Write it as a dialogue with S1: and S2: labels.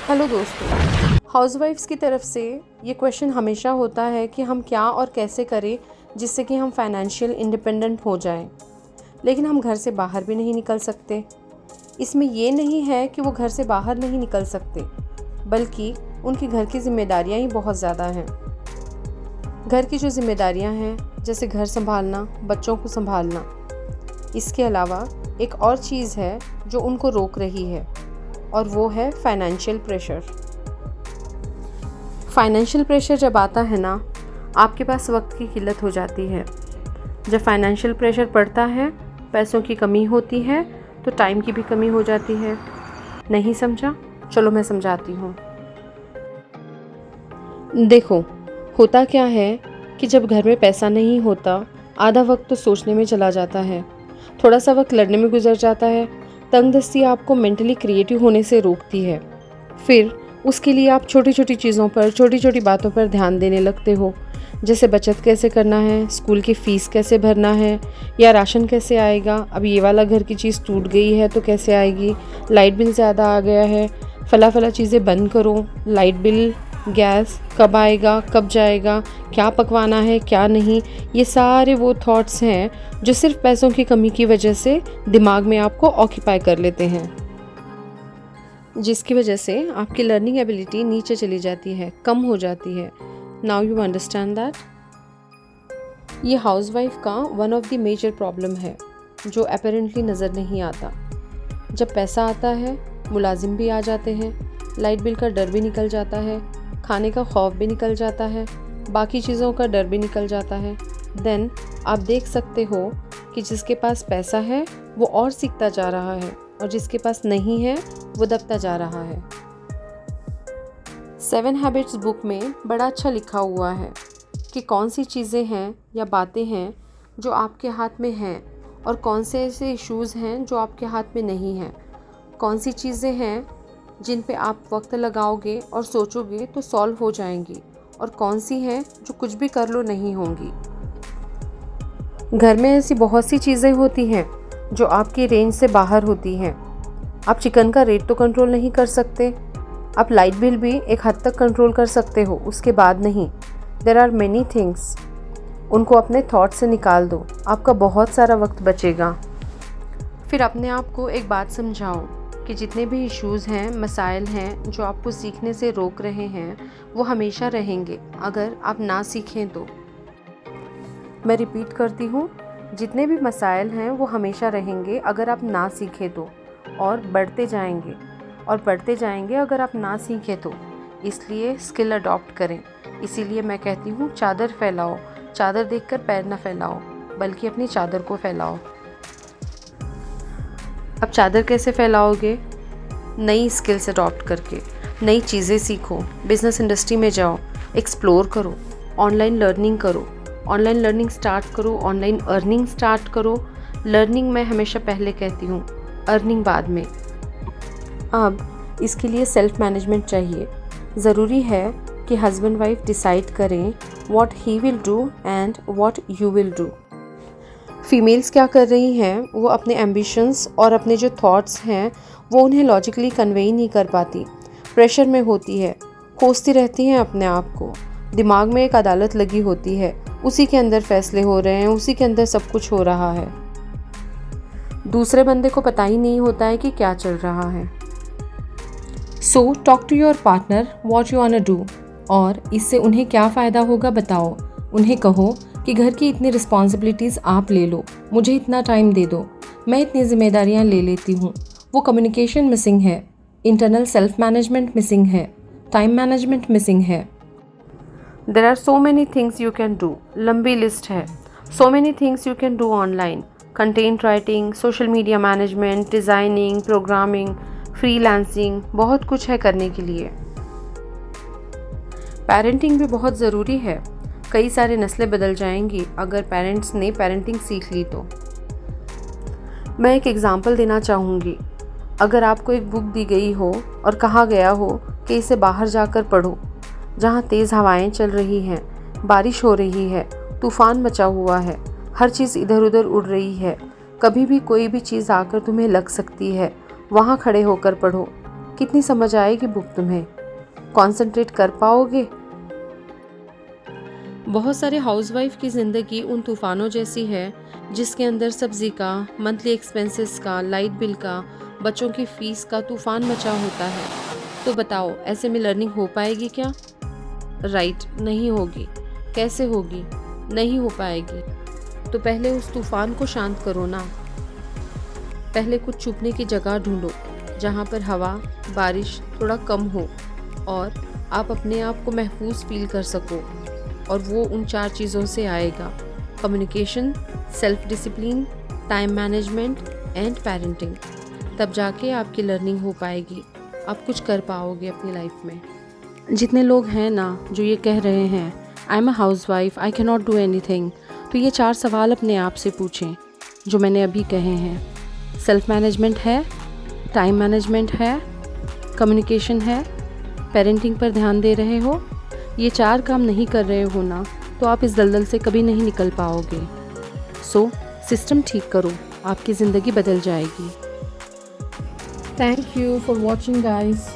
S1: Hello दोस्तों, हाउसवाइफ्स की तरफ से ये क्वेश्चन हमेशा होता है कि हम क्या और कैसे करें जिससे कि हम फाइनेंशियल इंडिपेंडेंट हो जाएं, लेकिन हम घर से बाहर भी नहीं निकल सकते। इसमें ये नहीं है कि वो घर से बाहर नहीं निकल सकते, बल्कि उनकी घर की ज़िम्मेदारियाँ ही बहुत ज़्यादा हैं। घर की जो ज़िम्मेदारियाँ हैं, जैसे घर संभालना, बच्चों को संभालना, इसके अलावा एक और चीज़ है जो उनको रोक रही है, और वो है फाइनेंशियल प्रेशर। फाइनेंशियल प्रेशर जब आता है ना, आपके पास वक्त की किल्लत हो जाती है। जब फाइनेंशियल प्रेशर पड़ता है, पैसों की कमी होती है, तो टाइम की भी कमी हो जाती है। नहीं समझा? चलो मैं समझाती हूँ। देखो, होता क्या है कि जब घर में पैसा नहीं होता, आधा वक्त तो सोचने में चला जाता है, थोड़ा सा वक्त लड़ने में गुजर जाता है। तंगदस्ती आपको मेंटली क्रिएटिव होने से रोकती है। फिर उसके लिए आप छोटी छोटी चीज़ों पर, छोटी छोटी बातों पर ध्यान देने लगते हो, जैसे बचत कैसे करना है, स्कूल की फ़ीस कैसे भरना है, या राशन कैसे आएगा, अब ये वाला घर की चीज़ टूट गई है तो कैसे आएगी, लाइट बिल ज़्यादा आ गया है, फला चीज़ें बंद करो, लाइट बिल, गैस कब आएगा, कब जाएगा, क्या पकवाना है, क्या नहीं। ये सारे वो थॉट्स हैं जो सिर्फ पैसों की कमी की वजह से दिमाग में आपको ऑक्यूपाई कर लेते हैं, जिसकी वजह से आपकी लर्निंग एबिलिटी नीचे चली जाती है, कम हो जाती है। Now you understand that. ये हाउसवाइफ का one of the major problem है जो अपेरेंटली नज़र नहीं आता। जब पैसा आता है, मुलाजिम भी आ जाते हैं, लाइट बिल का डर भी निकल जाता है, खाने का खौफ भी निकल जाता है, बाकी चीज़ों का डर भी निकल जाता है। देन आप देख सकते हो कि जिसके पास पैसा है वो और सीखता जा रहा है, और जिसके पास नहीं है वो दबता जा रहा है। 7 हैबिट्स बुक में बड़ा अच्छा लिखा हुआ है कि कौन सी चीज़ें हैं या बातें हैं जो आपके हाथ में हैं, और कौन से ऐसे इश्यूज़ हैं जो आपके हाथ में नहीं हैं। कौन सी चीज़ें हैं जिन पे आप वक्त लगाओगे और सोचोगे तो सॉल्व हो जाएंगी, और कौन सी हैं जो कुछ भी कर लो नहीं होंगी। घर में ऐसी बहुत सी चीज़ें होती हैं जो आपकी रेंज से बाहर होती हैं। आप चिकन का रेट तो कंट्रोल नहीं कर सकते, आप लाइट बिल भी एक हद तक कंट्रोल कर सकते हो, उसके बाद नहीं। देयर आर मेनी थिंग्स, उनको अपने थॉट से निकाल दो, आपका बहुत सारा वक्त बचेगा। फिर अपने आप को एक बात समझाओ कि जितने भी इश्यूज़ हैं, मसाइल हैं जो आपको सीखने से रोक रहे हैं, वो हमेशा रहेंगे अगर आप ना सीखें तो। मैं रिपीट करती हूँ, जितने भी मसाइल हैं वो हमेशा रहेंगे अगर आप ना सीखें तो, और बढ़ते जाएंगे अगर आप ना सीखें तो। इसलिए स्किल अडॉप्ट करें। इसीलिए मैं कहती हूँ, चादर फैलाओ, चादर देखकर पैर न फैलाओ, बल्कि अपनी चादर को फैलाओ। अब चादर कैसे फैलाओगे? नई स्किल्स अडॉप्ट करके, नई चीज़ें सीखो, बिज़नेस इंडस्ट्री में जाओ, एक्सप्लोर करो, ऑनलाइन लर्निंग करो, ऑनलाइन लर्निंग स्टार्ट करो, ऑनलाइन अर्निंग स्टार्ट करो। लर्निंग मैं हमेशा पहले कहती हूँ, अर्निंग बाद में। अब इसके लिए सेल्फ मैनेजमेंट चाहिए। ज़रूरी है कि हस्बैंड वाइफ डिसाइड करें what he will do and what you will do. Females क्या कर रही हैं, वो अपने एम्बिशंस और अपने जो थॉट्स हैं वो उन्हें लॉजिकली कन्वे ही नहीं कर पाती, प्रेशर में होती है, कोसती रहती हैं अपने आप को। दिमाग में एक अदालत लगी होती है, उसी के अंदर फैसले हो रहे हैं, उसी के अंदर सब कुछ हो रहा है। दूसरे बंदे को पता ही नहीं होता है कि क्या चल रहा है। So talk to your partner what you want to do, और इससे उन्हें क्या फ़ायदा होगा बताओ। उन्हें कहो कि घर की इतनी रिस्पॉन्सिबिलिटीज़ आप ले लो, मुझे इतना टाइम दे दो, मैं इतनी जिम्मेदारियां ले लेती हूँ। वो कम्युनिकेशन मिसिंग है, इंटरनल सेल्फ मैनेजमेंट मिसिंग है, टाइम मैनेजमेंट मिसिंग है। There are so many things you can do, लंबी लिस्ट है। So many things you can do online, content writing, social media management, designing, programming, freelancing, बहुत कुछ है करने के लिए। पेरेंटिंग भी बहुत ज़रूरी है। कई सारे नस्लें बदल जाएंगी अगर पेरेंट्स ने पेरेंटिंग सीख ली तो। मैं एक एग्ज़ाम्पल देना चाहूँगी। अगर आपको एक बुक दी गई हो और कहा गया हो कि इसे बाहर जाकर पढ़ो, जहाँ तेज़ हवाएं चल रही हैं, बारिश हो रही है, तूफ़ान मचा हुआ है, हर चीज़ इधर उधर उड़ रही है, कभी भी कोई भी चीज़ आकर तुम्हें लग सकती है, वहाँ खड़े होकर पढ़ो, कितनी समझ आएगी बुक तुम्हें? कंसंट्रेट कर पाओगे? बहुत सारे हाउसवाइफ की ज़िंदगी उन तूफ़ानों जैसी है जिसके अंदर सब्ज़ी का, मंथली एक्सपेंसेस का, लाइट बिल का, बच्चों की फ़ीस का तूफ़ान मचा होता है। तो बताओ, ऐसे में लर्निंग हो पाएगी क्या? राइट, नहीं होगी। कैसे होगी? नहीं हो पाएगी। तो पहले उस तूफ़ान को शांत करो ना। पहले कुछ छुपने की जगह ढूंढो जहाँ पर हवा, बारिश थोड़ा कम हो और आप अपने आप को महफूज फील कर सको। और वो उन 4 चीज़ों से आएगा: communication, self discipline, time management and parenting. तब जाके आपकी लर्निंग हो पाएगी, आप कुछ कर पाओगे अपनी लाइफ में। जितने लोग हैं ना जो ये कह रहे हैं I am a house wife, I can not do anything, तो ये 4 सवाल अपने आप से पूछें जो मैंने अभी कहे हैं। सेल्फ मैनेजमेंट है, टाइम मैनेजमेंट है, कम्युनिकेशन है, पेरेंटिंग पर ध्यान दे रहे हो? ये 4 काम नहीं कर रहे हो ना, तो आप इस दलदल से कभी नहीं निकल पाओगे। सो सिस्टम ठीक करो, आपकी ज़िंदगी बदल जाएगी। Thank you for watching guys.